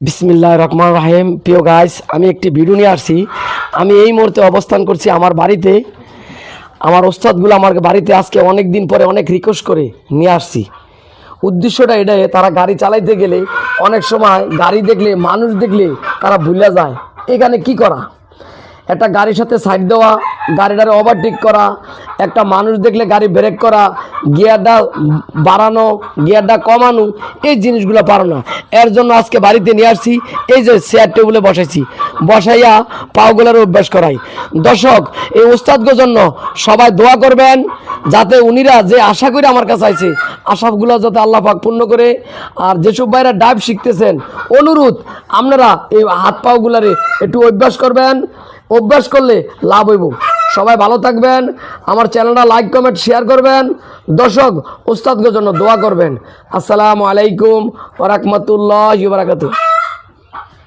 বিসমিল্লাহির রহমানির রহিম। প্রিয় গাইস, আমি একটি ভিডিও নিয়ে আসছি। আমি এই মুহূর্তে অবস্থান করছি আমার বাড়িতে। আমার ওস্তাদগুলো আমার বাড়িতে আজকে অনেক দিন পরে অনেক রিকোয়েস্ট করে নিয়ে আসছি। উদ্দেশ্যটা এটাই, তারা গাড়ি চালাইতে গেলে অনেক সময় গাড়ি দেখলে, মানুষ দেখলে তারা ভুলে যায় এখানে কি করা। একটা গাড়ির সাথে সাইড দেওয়া, গাড়িটারে ওভারটেক করা, একটা মানুষ দেখলে গাড়ি ব্রেক করা, গিয়ারটা বাড়ানো, গিয়ারটা কমানো, এই জিনিসগুলো পারো না। এর জন্য আজকে বাড়িতে নিয়ে আসছি, এই যে চেয়ার টেবিলে বসাইয়া পাওগুলোর অভ্যাস করাই। দর্শক, এই ওস্তাদগোর জন্য সবাই দোয়া করবেন, যাতে উনিরা যে আশা করে আমার কাছে আইছে আশাগুলো যাতে আল্লাহ পাক পূর্ণ করে। আর যেসব ভাইরা ডাইভ শিখতেছেন, অনুরোধ আপনারা এই হাত পাওগুলারে একটু অভ্যাস করবেন। অভ্যাস করলে লাভ হইব। সবাই ভালো থাকবেন। আমার চ্যানেলটা লাইক কমেন্ট শেয়ার করবেন। দর্শক, ওস্তাদগোর জন্য দোয়া করবেন। আসসালামু আলাইকুম ওয়া রাহমাতুল্লাহি ওয়া বারাকাতুহু।